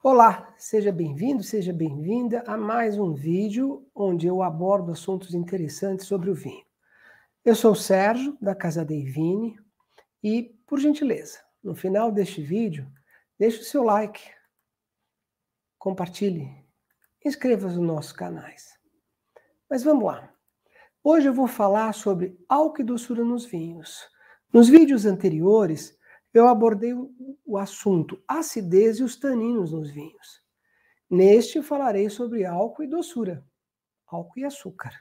Olá, seja bem-vindo, seja bem-vinda a mais um vídeo onde eu abordo assuntos interessantes sobre o vinho. Eu sou o Sérgio, da Casa dei Vini, e, por gentileza, no final deste vídeo, deixe o seu like, compartilhe, inscreva-se nos nossos canais. Mas vamos lá. Hoje eu vou falar sobre álcool e doçura nos vinhos. Nos vídeos anteriores, eu abordei o assunto acidez e os taninos nos vinhos. Neste falarei sobre álcool e doçura, álcool e açúcar.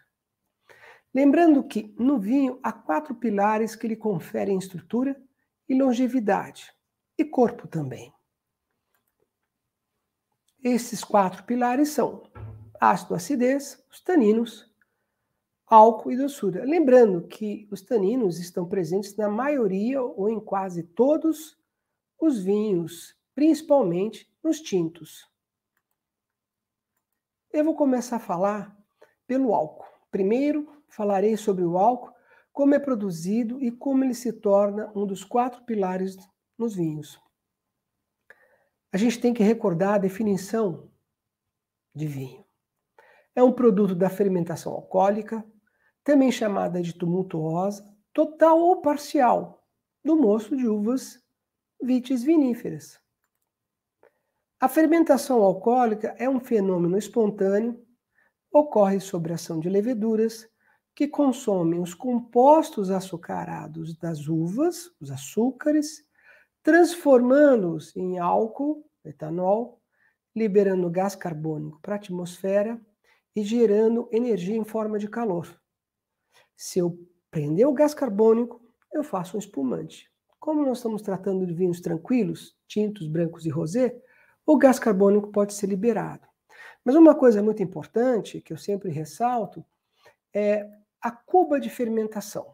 Lembrando que no vinho há 4 pilares que lhe conferem estrutura e longevidade, e corpo também. Esses 4 pilares são ácido, acidez, os taninos, álcool e doçura. Lembrando que os taninos estão presentes na maioria ou em quase todos os vinhos, principalmente nos tintos. Eu vou começar a falar pelo álcool. Primeiro, falarei sobre o álcool, como é produzido e como ele se torna um dos 4 pilares nos vinhos. A gente tem que recordar a definição de vinho. É um produto da fermentação alcoólica, também chamada de tumultuosa, total ou parcial, do mosto de uvas vitis viníferas. A fermentação alcoólica é um fenômeno espontâneo, ocorre sob a ação de leveduras que consomem os compostos açucarados das uvas, os açúcares, transformando-os em álcool, etanol, liberando gás carbônico para a atmosfera e gerando energia em forma de calor. Se eu prender o gás carbônico, eu faço um espumante. Como nós estamos tratando de vinhos tranquilos, tintos, brancos e rosé, o gás carbônico pode ser liberado. Mas uma coisa muito importante, que eu sempre ressalto, é a cuba de fermentação.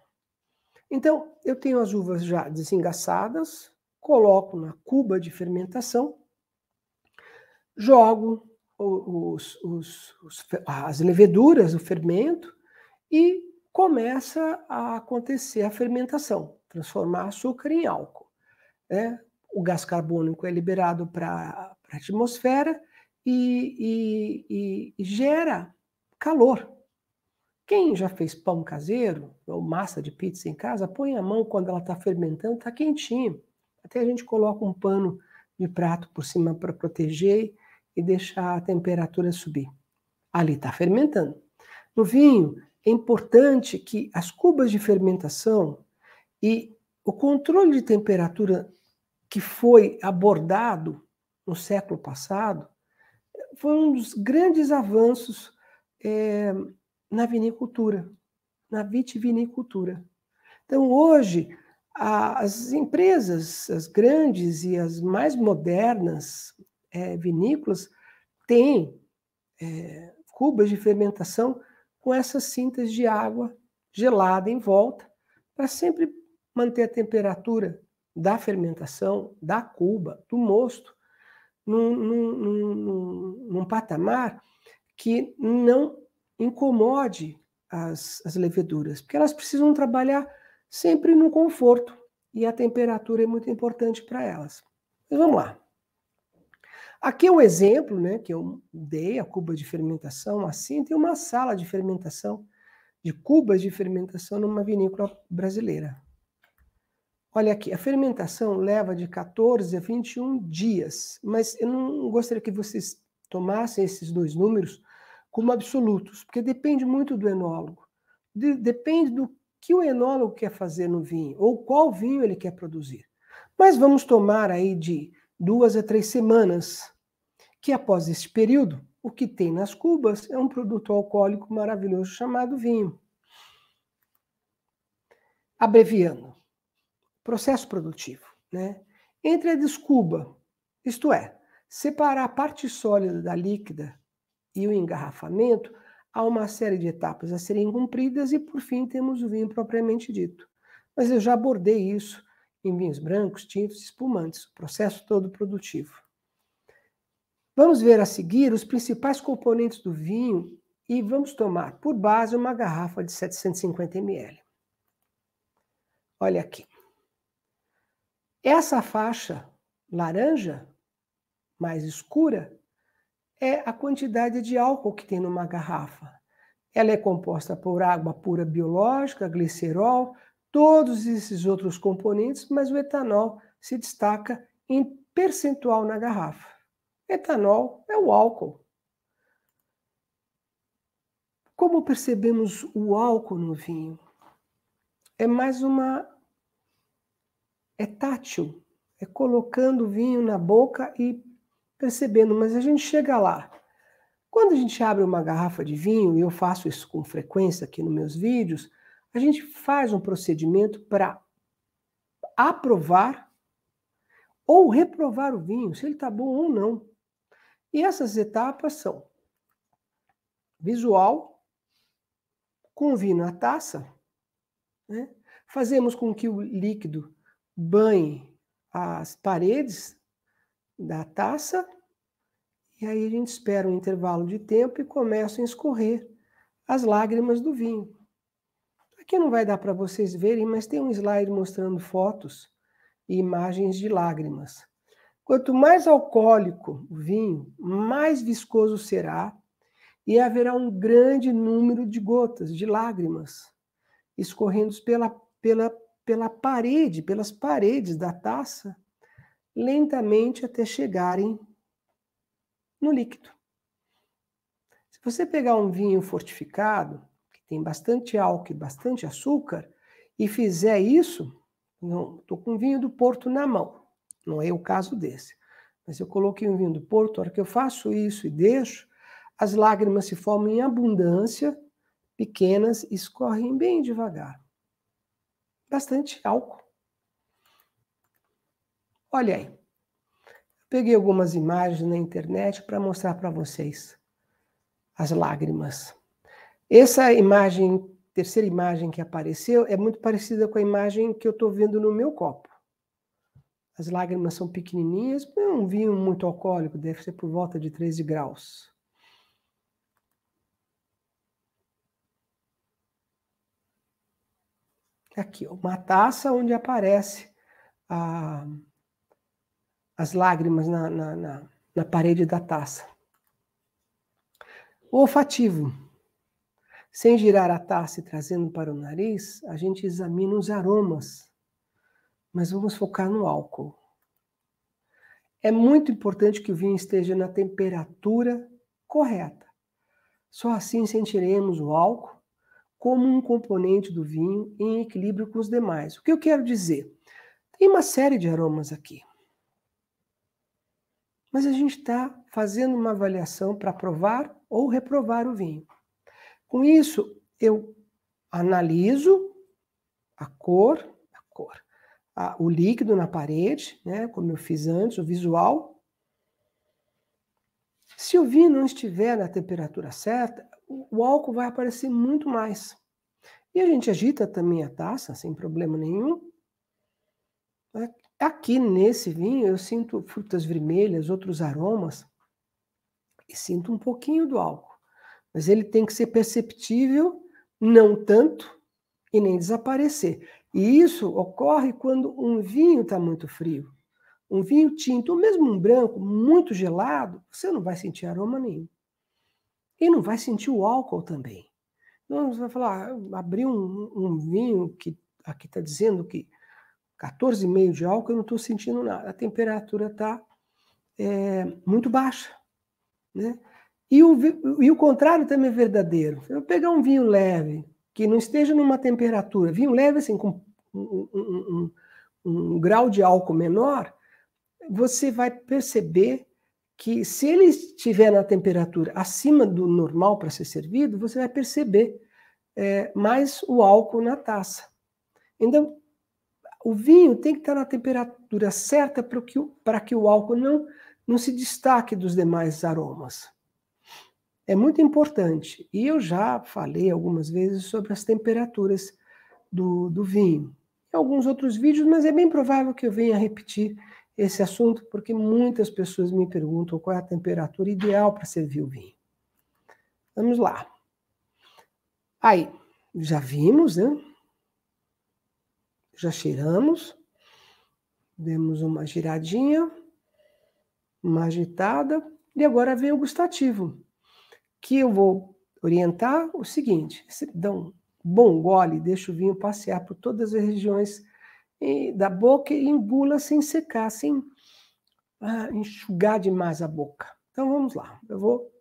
Então, eu tenho as uvas já desengaçadas, coloco na cuba de fermentação, jogo as leveduras, o fermento, e começa a acontecer a fermentação, transformar açúcar em álcool. Né? O gás carbônico é liberado para a atmosfera e gera calor. Quem já fez pão caseiro ou massa de pizza em casa, põe a mão quando ela está fermentando, está quentinho. Até a gente coloca um pano de prato por cima para proteger e deixar a temperatura subir. Ali está fermentando. No vinho, é importante que as cubas de fermentação e o controle de temperatura que foi abordado no século passado foi um dos grandes avanços na vinicultura, na vitivinicultura. Então, hoje, as empresas, as grandes e as mais modernas vinícolas têm cubas de fermentação com essas cintas de água gelada em volta, para sempre manter a temperatura da fermentação, da cuba, do mosto, num patamar que não incomode as leveduras, porque elas precisam trabalhar sempre no conforto, e a temperatura é muito importante para elas. Mas vamos lá. Aqui é um exemplo, né, que eu dei, a cuba de fermentação, assim, tem uma sala de fermentação, de cubas de fermentação numa vinícola brasileira. Olha aqui, a fermentação leva de 14 a 21 dias, mas eu não gostaria que vocês tomassem esses 2 números como absolutos, porque depende muito do enólogo. Depende do que o enólogo quer fazer no vinho, ou qual vinho ele quer produzir. Mas vamos tomar aí de 2 a 3 semanas, que após esse período, o que tem nas cubas é um produto alcoólico maravilhoso chamado vinho. Abreviando, processo produtivo, né? Entre a descuba, isto é, separar a parte sólida da líquida e o engarrafamento, há uma série de etapas a serem cumpridas e, por fim, temos o vinho propriamente dito. Mas eu já abordei isso em vinhos brancos, tintos e espumantes, o processo todo produtivo. Vamos ver a seguir os principais componentes do vinho e vamos tomar por base uma garrafa de 750 ml. Olha aqui. Essa faixa laranja mais escura é a quantidade de álcool que tem numa garrafa. Ela é composta por água pura biológica, glicerol, todos esses outros componentes, mas o etanol se destaca em percentual na garrafa. Etanol é o álcool. Como percebemos o álcool no vinho? É tátil, é colocando o vinho na boca e percebendo, mas a gente chega lá. Quando a gente abre uma garrafa de vinho, e eu faço isso com frequência aqui nos meus vídeos, a gente faz um procedimento para aprovar ou reprovar o vinho, se ele está bom ou não. E essas etapas são visual, com o vinho na taça, né? Fazemos com que o líquido banhe as paredes da taça, e aí a gente espera um intervalo de tempo e começam a escorrer as lágrimas do vinho. Aqui não vai dar para vocês verem, mas tem um slide mostrando fotos e imagens de lágrimas. Quanto mais alcoólico o vinho, mais viscoso será e haverá um grande número de gotas, de lágrimas, escorrendo pela parede, pelas paredes da taça, lentamente até chegarem no líquido. Se você pegar um vinho fortificado, que tem bastante álcool e bastante açúcar, e fizer isso, estou com um vinho do Porto na mão, não é o caso desse, mas eu coloquei um vinho do Porto, a hora que eu faço isso e deixo, as lágrimas se formam em abundância, pequenas, e escorrem bem devagar. Bastante álcool. Olha aí. Peguei algumas imagens na internet para mostrar para vocês as lágrimas. Essa imagem, terceira imagem que apareceu, é muito parecida com a imagem que eu estou vendo no meu copo. As lágrimas são pequenininhas, é um vinho muito alcoólico, deve ser por volta de 13 graus. Aqui, uma taça onde aparece as lágrimas na parede da taça. O olfativo. Sem girar a taça e trazendo para o nariz, a gente examina os aromas, mas vamos focar no álcool. É muito importante que o vinho esteja na temperatura correta. Só assim sentiremos o álcool como um componente do vinho em equilíbrio com os demais. O que eu quero dizer? Tem uma série de aromas aqui. Mas a gente está fazendo uma avaliação para aprovar ou reprovar o vinho. Com isso, eu analiso a cor, o líquido na parede, né, como eu fiz antes, o visual. Se o vinho não estiver na temperatura certa, o álcool vai aparecer muito mais. E a gente agita também a taça, sem problema nenhum. Aqui nesse vinho eu sinto frutas vermelhas, outros aromas, e sinto um pouquinho do álcool. Mas ele tem que ser perceptível, não tanto, e nem desaparecer. E isso ocorre quando um vinho está muito frio. Um vinho tinto, ou mesmo um branco muito gelado, você não vai sentir aroma nenhum. E não vai sentir o álcool também. Então você vai falar, abri um vinho que aqui está dizendo que 14,5 de álcool, eu não estou sentindo nada. A temperatura está muito baixa, né? E o contrário também é verdadeiro. Se eu pegar um vinho leve, que não esteja numa temperatura, vinho leve assim, com um grau de álcool menor, você vai perceber que se ele estiver na temperatura acima do normal para ser servido, você vai perceber mais o álcool na taça. Então, o vinho tem que estar na temperatura certa para que o álcool não se destaque dos demais aromas. É muito importante. E eu já falei algumas vezes sobre as temperaturas do vinho. Em alguns outros vídeos, mas é bem provável que eu venha repetir esse assunto, porque muitas pessoas me perguntam qual é a temperatura ideal para servir o vinho. Vamos lá. Aí, já vimos, né? Já cheiramos. Demos uma giradinha. uma agitada, e agora vem o gustativo, que eu vou orientar o seguinte: você dá um bom gole, deixa o vinho passear por todas as regiões da boca e engula sem secar, sem enxugar demais a boca. Então vamos lá, eu vou...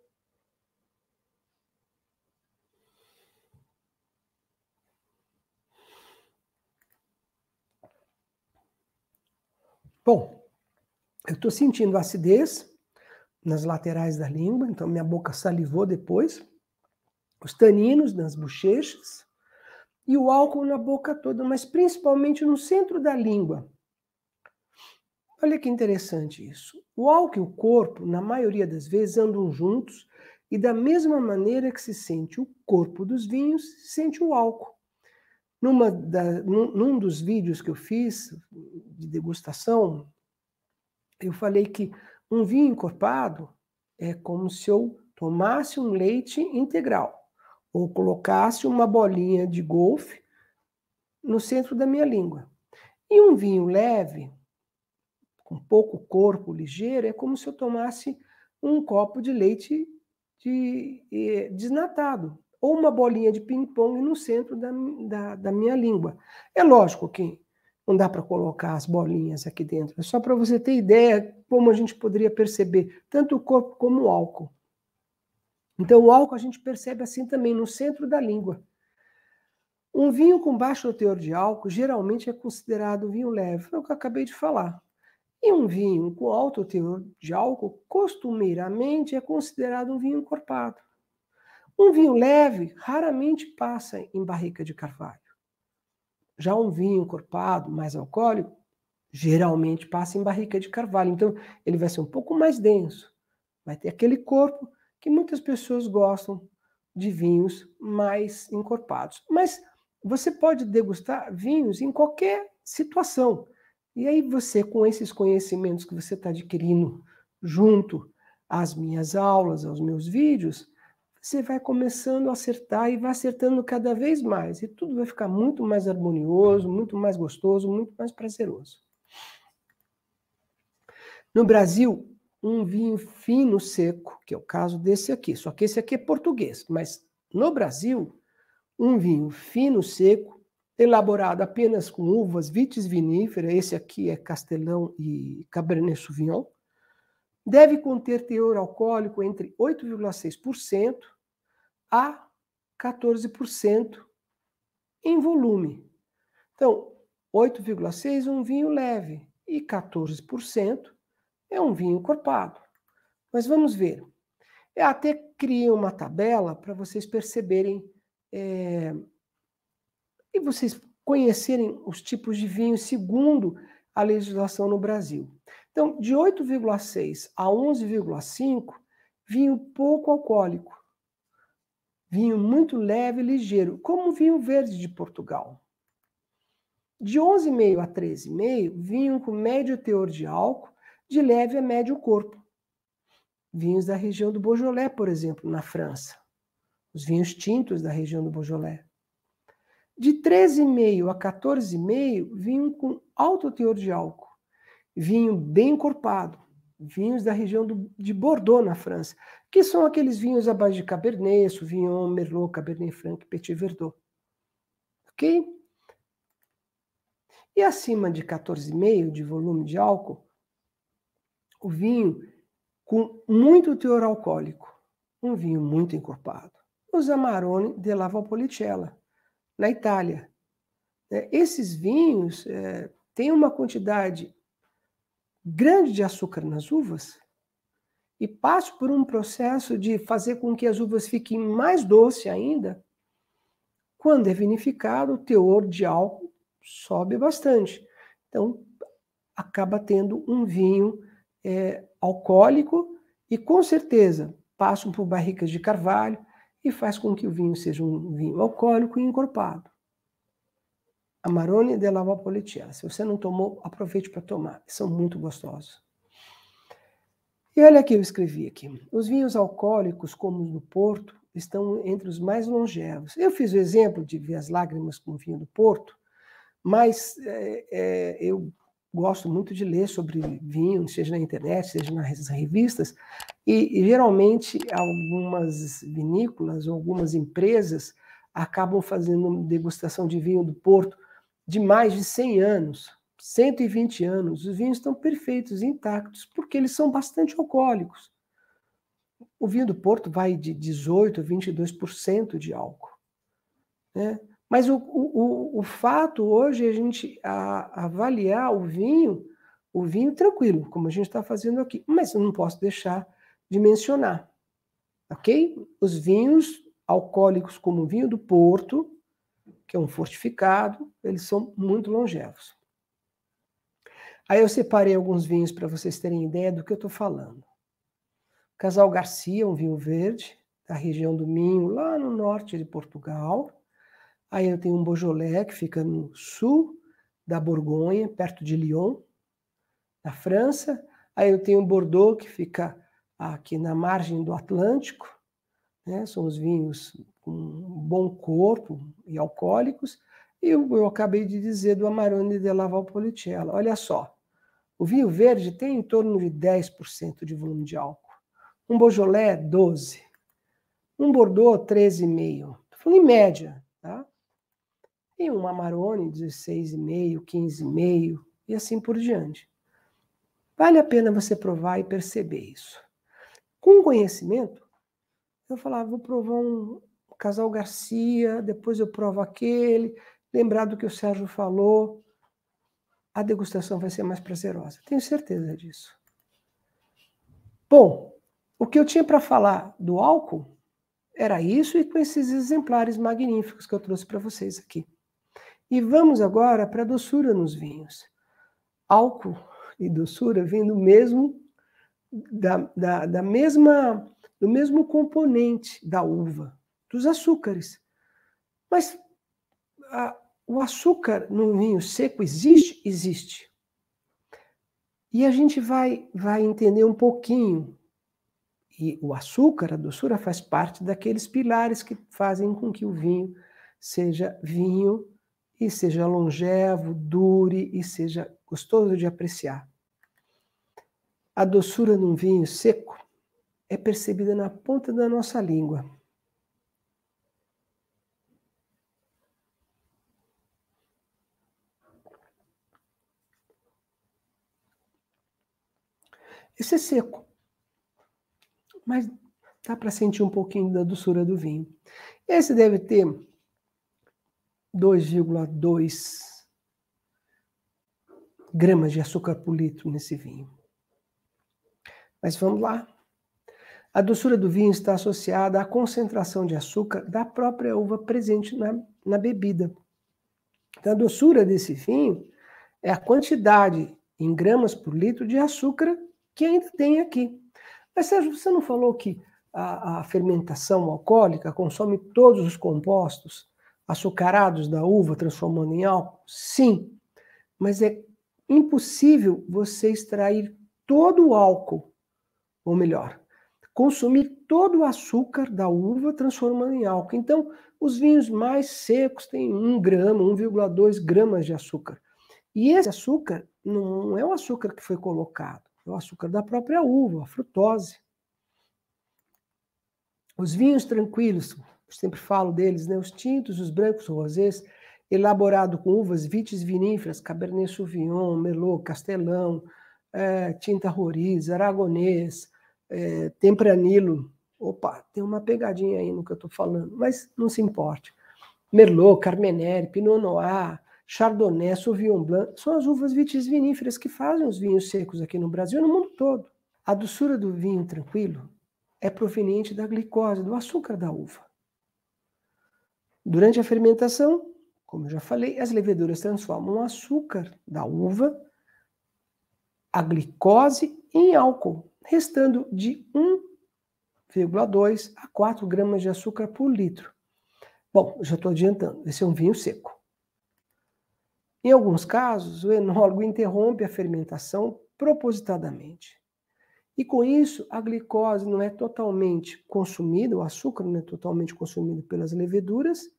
Bom, eu estou sentindo acidez nas laterais da língua, então minha boca salivou depois, os taninos nas bochechas e o álcool na boca toda, mas principalmente no centro da língua. Olha que interessante isso. O álcool e o corpo, na maioria das vezes, andam juntos e da mesma maneira que se sente o corpo dos vinhos, se sente o álcool. Num dos vídeos que eu fiz de degustação, eu falei que um vinho encorpado é como se eu tomasse um leite integral ou colocasse uma bolinha de golfe no centro da minha língua. E um vinho leve, com pouco corpo, ligeiro, é como se eu tomasse um copo de leite desnatado ou uma bolinha de ping-pong no centro da minha língua. É lógico que não dá para colocar as bolinhas aqui dentro, é só para você ter ideia como a gente poderia perceber tanto o corpo como o álcool. Então, o álcool a gente percebe assim também, no centro da língua. Um vinho com baixo teor de álcool geralmente é considerado um vinho leve, é o que eu acabei de falar. E um vinho com alto teor de álcool, costumeiramente, é considerado um vinho encorpado. Um vinho leve raramente passa em barrica de carvalho. Já um vinho encorpado, mais alcoólico, geralmente passa em barrica de carvalho. Então, ele vai ser um pouco mais denso. Vai ter aquele corpo que muitas pessoas gostam de vinhos mais encorpados. Mas você pode degustar vinhos em qualquer situação. E aí você, com esses conhecimentos que você está adquirindo junto às minhas aulas, aos meus vídeos, você vai começando a acertar e vai acertando cada vez mais. E tudo vai ficar muito mais harmonioso, muito mais gostoso, muito mais prazeroso. No Brasil, um vinho fino seco, que é o caso desse aqui, só que esse aqui é português, mas no Brasil, um vinho fino seco, elaborado apenas com uvas vitis vinífera, esse aqui é Castelão e Cabernet Sauvignon, deve conter teor alcoólico entre 8,6% a 14% em volume. Então, 8,6% é um vinho leve e 14% é um vinho encorpado. Mas vamos ver. Eu até criei uma tabela para vocês perceberem e vocês conhecerem os tipos de vinho segundo a legislação no Brasil. Então, de 8,6 a 11,5, vinho pouco alcoólico. Vinho muito leve e ligeiro, como o vinho verde de Portugal. De 11,5 a 13,5, vinho com médio teor de álcool, de leve a médio corpo. Vinhos da região do Beaujolais, por exemplo, na França. Os vinhos tintos da região do Beaujolais. De 13,5 a 14,5, vinho com alto teor de álcool. Vinho bem encorpado. Vinhos da região de Bordeaux, na França, que são aqueles vinhos à base de Cabernet, Sauvignon, Merlot, Cabernet Franc, Petit Verdot. Ok? E acima de 14,5 de volume de álcool, o vinho com muito teor alcoólico, um vinho muito encorpado. Os Amarone della Valpolicella, na Itália. Esses vinhos têm uma quantidade grande de açúcar nas uvas e passam por um processo de fazer com que as uvas fiquem mais doces ainda. Quando é vinificado, o teor de álcool sobe bastante. Então, acaba tendo um vinho alcoólico e, com certeza, passam por barricas de carvalho e faz com que o vinho seja um vinho alcoólico e encorpado. Amarone della Valpolicella. Se você não tomou, aproveite para tomar. São muito gostosos. E olha aqui, eu escrevi aqui. Os vinhos alcoólicos, como os do Porto, estão entre os mais longevos. Eu fiz o exemplo de ver as lágrimas com o vinho do Porto, mas eu gosto muito de ler sobre vinho, seja na internet, seja nas revistas, e geralmente algumas vinícolas ou algumas empresas acabam fazendo degustação de vinho do Porto de mais de 100 anos, 120 anos. Os vinhos estão perfeitos, intactos, porque eles são bastante alcoólicos. O vinho do Porto vai de 18% a 22% de álcool, né? Mas o fato hoje é a gente avaliar o vinho tranquilo, como a gente está fazendo aqui. Mas eu não posso deixar de mencionar, ok? Os vinhos alcoólicos, como o vinho do Porto, que é um fortificado, eles são muito longevos. Aí eu separei alguns vinhos para vocês terem ideia do que eu estou falando. Casal Garcia, um vinho verde, da região do Minho, lá no norte de Portugal. Aí eu tenho um Beaujolais, que fica no sul da Borgonha, perto de Lyon, na França. Aí eu tenho um Bordeaux, que fica aqui na margem do Atlântico, né? São os vinhos com um bom corpo e alcoólicos. E eu acabei de dizer do Amarone della Valpolicella. Olha só, o vinho verde tem em torno de 10% de volume de álcool. Um Beaujolais, 12%. Um Bordeaux, 13,5%. Estou falando em média, tá? E um Amarone, 16,5%, 15,5%, e assim por diante. Vale a pena você provar e perceber isso. Com conhecimento, eu falava, vou provar um Casal Garcia, depois eu provo aquele, lembrar do que o Sérgio falou, a degustação vai ser mais prazerosa. Tenho certeza disso. Bom, o que eu tinha para falar do álcool era isso, e com esses exemplares magníficos que eu trouxe para vocês aqui. E vamos agora para a doçura nos vinhos. Álcool e doçura vêm do mesmo, do mesmo componente da uva, dos açúcares. Mas o açúcar no vinho seco existe? Existe. E a gente vai entender um pouquinho. E o açúcar, a doçura, faz parte daqueles pilares que fazem com que o vinho seja vinho e seja longevo, dure e seja gostoso de apreciar. A doçura num vinho seco é percebida na ponta da nossa língua. Esse é seco, mas dá para sentir um pouquinho da doçura do vinho. Esse deve ter 2,2 gramas de açúcar por litro nesse vinho. Mas vamos lá. A doçura do vinho está associada à concentração de açúcar da própria uva presente na bebida. Então, a doçura desse vinho é a quantidade em gramas por litro de açúcar que ainda tem aqui. Mas, Sérgio, você não falou que a fermentação alcoólica consome todos os compostos açucarados da uva, transformando em álcool? Sim, mas é impossível você extrair todo o álcool, ou melhor, consumir todo o açúcar da uva, transformando em álcool. Então, os vinhos mais secos têm 1 grama, 1,2 gramas de açúcar. E esse açúcar não é o açúcar que foi colocado, é o açúcar da própria uva, a frutose. Os vinhos tranquilos, eu sempre falo deles, né? Os tintos, os brancos, os rosés, elaborado com uvas vitis viníferas, Cabernet Sauvignon, Merlot, Castelão, Tinta Roriz, Aragonês, Tempranillo. Opa, tem uma pegadinha aí no que eu estou falando, mas não se importe. Merlot, Carmenère, Pinot Noir, Chardonnay, Sauvignon Blanc, são as uvas vitis viníferas que fazem os vinhos secos aqui no Brasil e no mundo todo. A doçura do vinho tranquilo é proveniente da glicose, do açúcar da uva. Durante a fermentação, como eu já falei, as leveduras transformam o açúcar da uva, a glicose, em álcool, restando de 1,2 a 4 gramas de açúcar por litro. Bom, já estou adiantando, esse é um vinho seco. Em alguns casos, o enólogo interrompe a fermentação propositadamente. E com isso, a glicose não é totalmente consumida, o açúcar não é totalmente consumido pelas leveduras,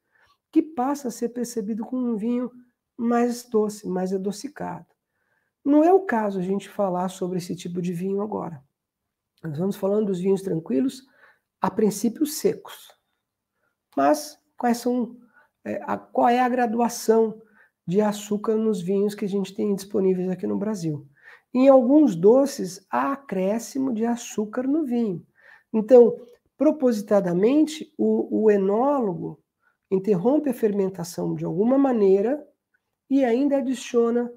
que passa a ser percebido como um vinho mais doce, mais adocicado. Não é o caso a gente falar sobre esse tipo de vinho agora. Nós vamos falando dos vinhos tranquilos, a princípio secos. Mas qual é a graduação de açúcar nos vinhos que a gente tem disponíveis aqui no Brasil? Em alguns doces, há acréscimo de açúcar no vinho. Então, propositadamente, o enólogo interrompe a fermentação de alguma maneira e ainda adiciona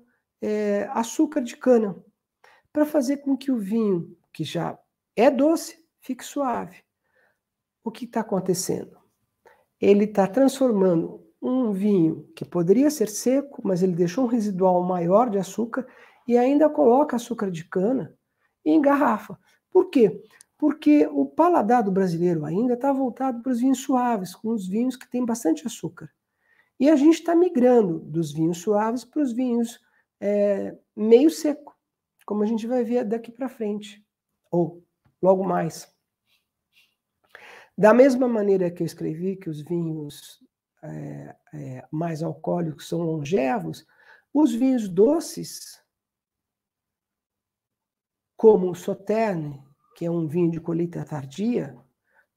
açúcar de cana, para fazer com que o vinho, que já é doce, fique suave. O que está acontecendo? Ele está transformando um vinho que poderia ser seco, mas ele deixou um residual maior de açúcar e ainda coloca açúcar de cana em garrafa. Por quê? Porque o paladar do brasileiro ainda está voltado para os vinhos suaves, com os vinhos que têm bastante açúcar. E a gente está migrando dos vinhos suaves para os vinhos meio seco, como a gente vai ver daqui para frente, ou logo mais. Da mesma maneira que eu escrevi que os vinhos mais alcoólicos são longevos, os vinhos doces, como o Sauternes, que é um vinho de colheita tardia,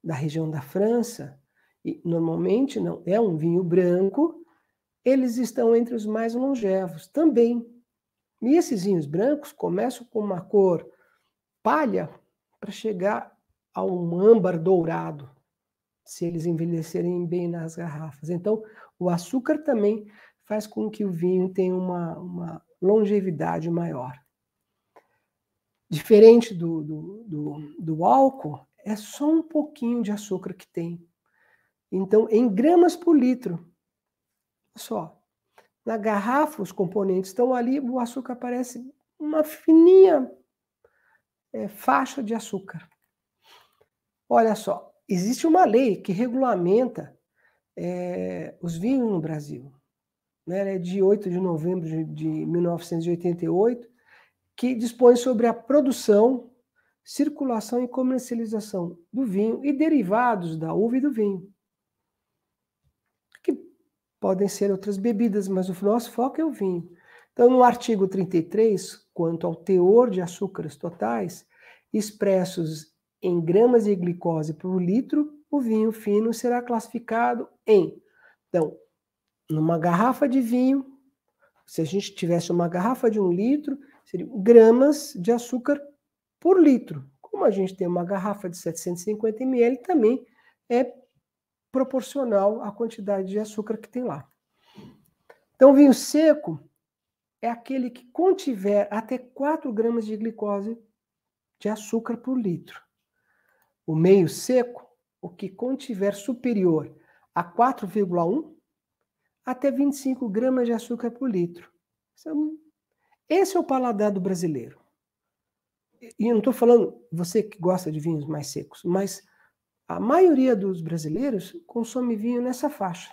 da região da França, e normalmente não é um vinho branco, eles estão entre os mais longevos também. E esses vinhos brancos começam com uma cor palha para chegar a um âmbar dourado, se eles envelhecerem bem nas garrafas. Então, o açúcar também faz com que o vinho tenha uma longevidade maior. Diferente do álcool, é só um pouquinho de açúcar que tem. Então, em gramas por litro, só. Na garrafa, os componentes estão ali, o açúcar parece uma fininha faixa de açúcar. Olha só, existe uma lei que regulamenta os vinhos no Brasil. Né? Ela é de 8 de novembro de 1988, que dispõe sobre a produção, circulação e comercialização do vinho e derivados da uva e do vinho. Que podem ser outras bebidas, mas o nosso foco é o vinho. Então, no artigo 33, quanto ao teor de açúcares totais, expressos em gramas de glicose por litro, o vinho fino será classificado em... Então, numa garrafa de vinho, se a gente tivesse uma garrafa de 1 litro, seriam gramas de açúcar por litro. Como a gente tem uma garrafa de 750 ml, também é proporcional à quantidade de açúcar que tem lá. Então, o vinho seco é aquele que contiver até 4 gramas de glicose de açúcar por litro. O meio seco, o que contiver superior a 4,1 até 25 gramas de açúcar por litro. Esse é o paladar do brasileiro. E eu não estou falando você que gosta de vinhos mais secos, mas a maioria dos brasileiros consome vinho nessa faixa.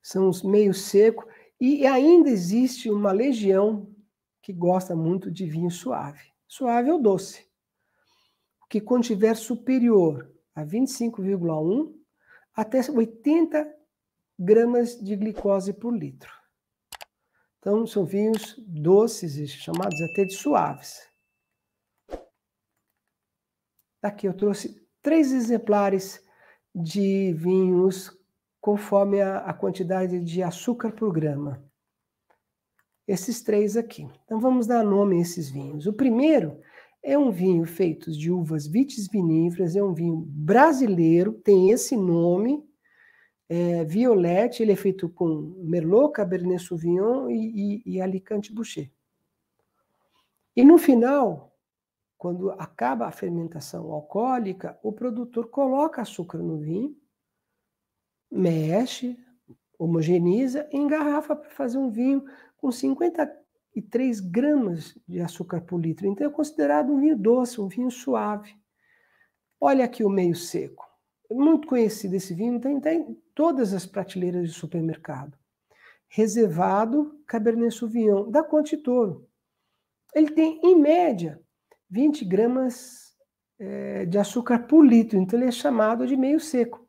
São os meio seco e ainda existe uma legião que gosta muito de vinho suave. Suave ou doce. O que contiver superior a 25,1 até 80 gramas de glicose por litro. Então, são vinhos doces, chamados até de suaves. Aqui eu trouxe 3 exemplares de vinhos conforme a quantidade de açúcar por grama. Esses 3 aqui. Então, vamos dar nome a esses vinhos. O primeiro é um vinho feito de uvas vitis viníferas, é um vinho brasileiro, tem esse nome, Violette, ele é feito com Merlot, Cabernet Sauvignon e Alicante Bouschet. E no final, quando acaba a fermentação alcoólica, o produtor coloca açúcar no vinho, mexe, homogeneiza, engarrafa para fazer um vinho com 53 gramas de açúcar por litro. Então é considerado um vinho doce, um vinho suave. Olha aqui o meio seco. É muito conhecido esse vinho, tem em todas as prateleiras de supermercado. Reservado Cabernet Sauvignon, da Conte Toro. Ele tem, em média, 20 gramas de açúcar por litro, então ele é chamado de meio seco,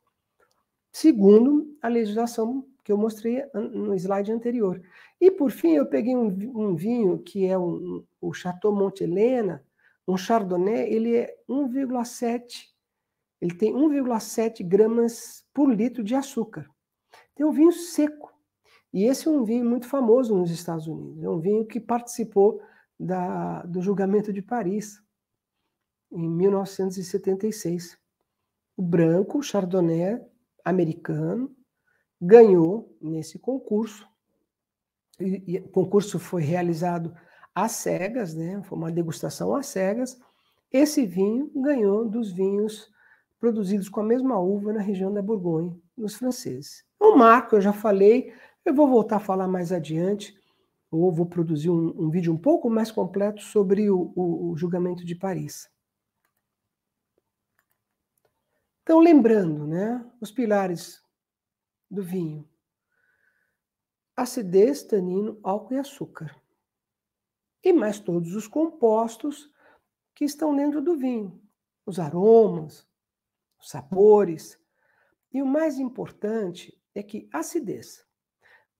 segundo a legislação que eu mostrei no slide anterior. E, por fim, eu peguei um vinho que é o Chateau Montelena, um Chardonnay, ele é 1,7, ele tem 1,7 gramas por litro de açúcar. Tem um vinho seco. E esse é um vinho muito famoso nos Estados Unidos. É um vinho que participou do julgamento de Paris, em 1976. O branco, o Chardonnay americano, ganhou nesse concurso. E o concurso foi realizado às cegas, né? Foi uma degustação às cegas. Esse vinho ganhou dos vinhos produzidos com a mesma uva na região da Borgonha, dos franceses. Um marco, eu já falei, eu vou voltar a falar mais adiante, ou vou produzir um vídeo um pouco mais completo sobre o julgamento de Paris. Então, lembrando, né, os pilares do vinho: acidez, tanino, álcool e açúcar. E mais todos os compostos que estão dentro do vinho, os aromas, os sabores. E o mais importante é que acidez,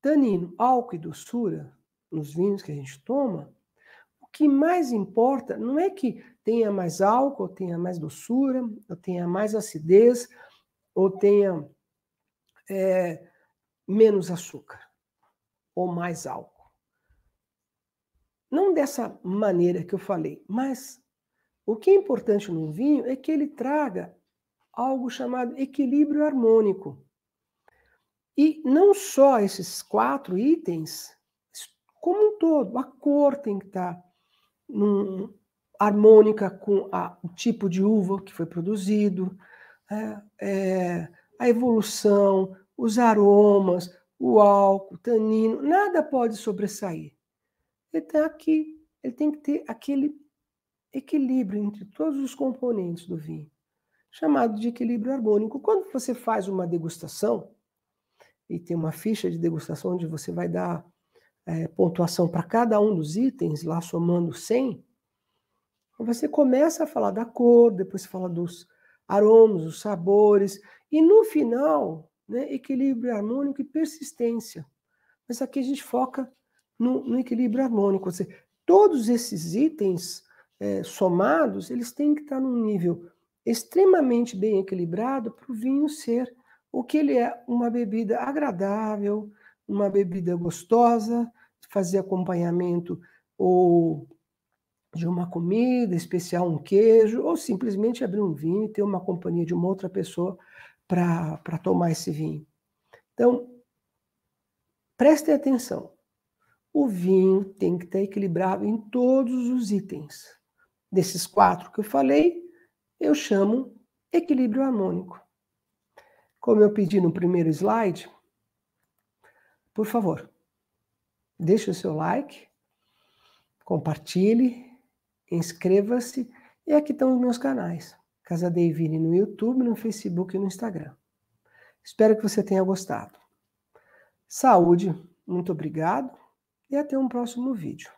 tanino, álcool e doçura nos vinhos que a gente toma, o que mais importa não é que tenha mais álcool, ou tenha mais doçura, ou tenha mais acidez, ou tenha menos açúcar, ou mais álcool. Não dessa maneira que eu falei, mas o que é importante no vinho é que ele traga algo chamado equilíbrio harmônico. E não só esses 4 itens, como um todo. A cor tem que estar harmônica com o tipo de uva que foi produzido, a evolução, os aromas, o álcool, o tanino, nada pode sobressair. Ele tem que ter aquele equilíbrio entre todos os componentes do vinho, chamado de equilíbrio harmônico. Quando você faz uma degustação, e tem uma ficha de degustação onde você vai dar pontuação para cada um dos itens, lá somando 100, você começa a falar da cor, depois você fala dos aromas, os sabores, e no final, né, equilíbrio harmônico e persistência. Mas aqui a gente foca no equilíbrio harmônico. Ou seja, todos esses itens somados, eles têm que estar num nível extremamente bem equilibrado para o vinho ser o que ele é: uma bebida agradável, uma bebida gostosa, fazer acompanhamento ou de uma comida especial, um queijo, ou simplesmente abrir um vinho e ter uma companhia de uma outra pessoa para tomar esse vinho. Então, prestem atenção. O vinho tem que estar equilibrado em todos os itens. Desses 4 que eu falei, eu chamo equilíbrio harmônico. Como eu pedi no primeiro slide, por favor, deixe o seu like, compartilhe, inscreva-se, e aqui estão os meus canais: Casa Deivine no YouTube, no Facebook e no Instagram. Espero que você tenha gostado. Saúde, muito obrigado e até um próximo vídeo.